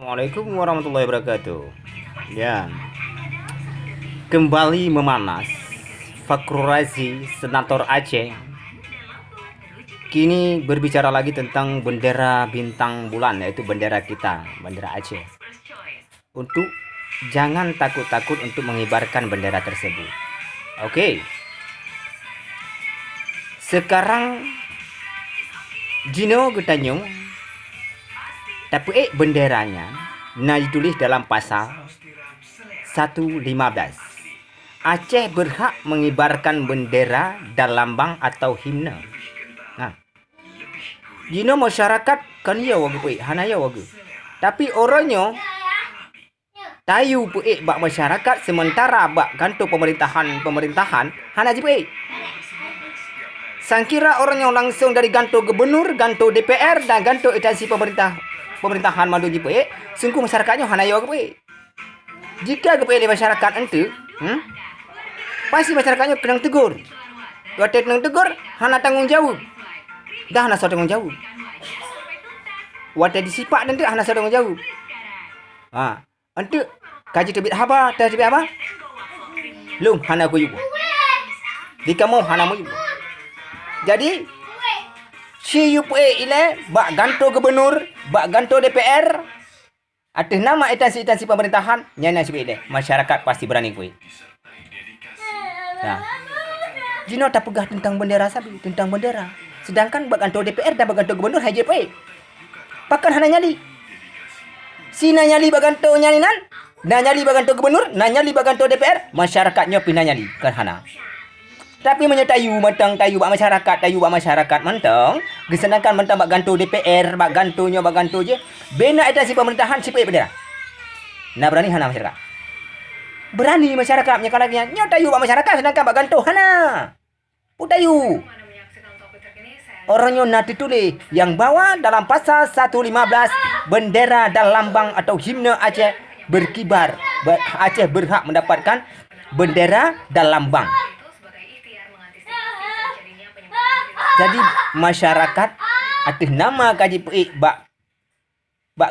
Assalamualaikum warahmatullahi wabarakatuh. Ya, kembali memanas. Fakrul Razi, Senator Aceh, kini berbicara lagi tentang bendera bintang bulan, yaitu bendera kita, bendera Aceh. Untuk jangan takut-takut untuk mengibarkan bendera tersebut. Oke. Sekarang Jino Getanyong, tapi benderanya nah ditulis dalam pasal 115. Aceh berhak mengibarkan bendera dan lambang atau himne. Nah, Jino masyarakat kan ya wagu hanaya wagu. Tapi orangnya tayu bak masyarakat sementara bak gantung pemerintahan hana ji sangkira orangnya langsung dari gantung gubernur, gantung DPR dan gantung instansi pemerintahan madu ji sungguh masyarakatnya hana ya wagu. Jika di masyarakat itu pasti masyarakatnya kena tegur. Waktu kena tegur, hana tanggung jawab. Dah hana tanggung jawab. Waktu disipak nanti hana tanggung jawab. Nanti kaji tebit apa? Tebit apa? Lum hana ku juga. Di kamu hana mu juga. Jadi si UPE ile bak ganto gubernur, bak ganto DPR atas nama instansi pemerintahan nyana ile masyarakat pasti berani kuy. Nah, Jino tak pegah tentang bendera sabi, tentang bendera. Sedangkan bak ganto DPR dan bak ganto gubernur haji UPE. Pakan hana nyali. Si nyali bak ganto nyalinan, nyali bak ganto gubernur, nyali bak ganto DPR, masyarakatnya pindah nyali kan hana. Tapi menyatayu mentang tayu bak masyarakat mentang, sedangkan mentang bak ganto DPR, bak gantonya bak ganto je, bina instansi pemerintahan sipai bendera. Nah berani hana masyarakat. Berani masyarakat menyakalaginya, nyotayu bak masyarakat sedangkan bak ganto hana. Putayu. Orangnya nanti tulis yang bawa dalam pasal 115 bendera dan lambang atau himne Aceh berkibar. Aceh berhak mendapatkan bendera dan lambang. Jadi masyarakat atas nama kaji bak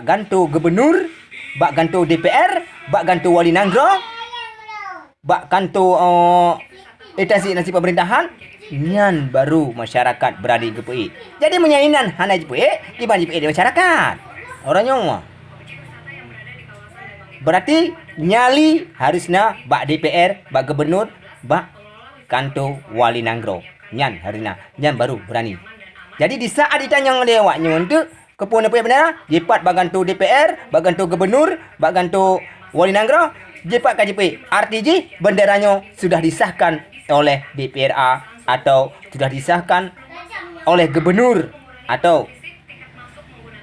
ganto gubernur, bak ganto DPR, bak ganto wali nanggro, bak ganto instansi pemerintahan, nyan baru masyarakat berani GPI. Jadi menyainan hana GPI dibanding GPI di masyarakat. Orangnya berarti nyali harusnya bak DPR, bak gubernur, bak kanto wali nanggro. Nyan harina, nyan baru berani. Jadi di saat ditanya lewatnya untuk kepuna punya bendera, jipat bagantu DPR, bagantu gubernur, bagantu wali nanggro, jipat KJP. RTJ benderanya sudah disahkan oleh DPRA atau sudah disahkan oleh gubernur atau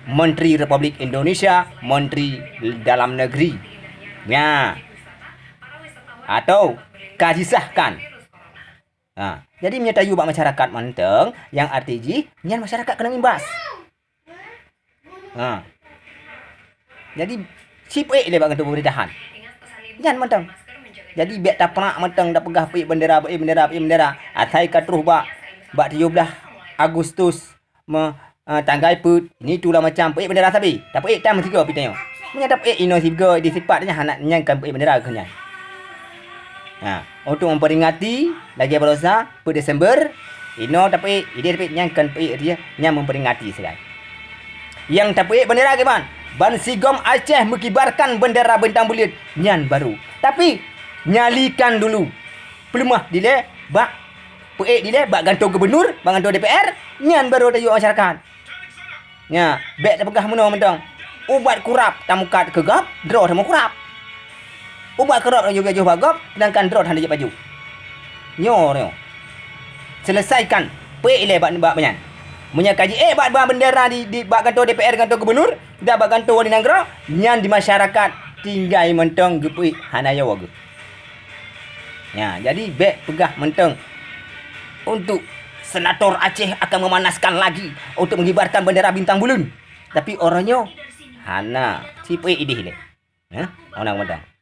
Menteri Republik Indonesia, Menteri Dalam Negeri. Ya. Atau kasihkan. Nah, jadi menyatayu bak masyarakat menteng yang RTG nyan masyarakat kena imbas. Nah. Jadi sipe dia bak gantung pemerintahan. Nyan menteng. Jadi biak tak pernah menteng dak pegah bendera. Atai katruh bak 17 Agustus tanggai put ni tulah macam bendera sabi. Tak tam tiga pitanya. Menyadap ino tiga di sifatnya hanak nyan kan bendera kenyan. Nah, untuk memperingati lagi berosa per Desember, ino tapi ide tapi nyangkan dia nyang memperingati sekali. Yang tapi bendera ke ban? Ban Sigom Aceh mengibarkan bendera bintang bulan nyan baru. Tapi nyalikan dulu. Pelemah dile bak dile bak gantung gubernur, bak gantung DPR, nyan baru tayu masyarakat. Nya, bek pegah meno mentang. Ubat kurap tamukat kegap, draw sama kurap. Ubat kerap juga jauh bagap, sedangkan drone hendak baju. Nyo. Selesaikan. Ile bak banyak. Munya kaji bak bendera di bak kantor DPR, kantor gubernur, dah bak kantor wali nanggro, nyan di masyarakat tinggal mentong gepui hanaya wagu. Ya, jadi bek pegah mentong untuk Senator Aceh akan memanaskan lagi untuk mengibarkan bendera bintang bulan. Tapi orangnya hana sipe ide ile. Orang mentang.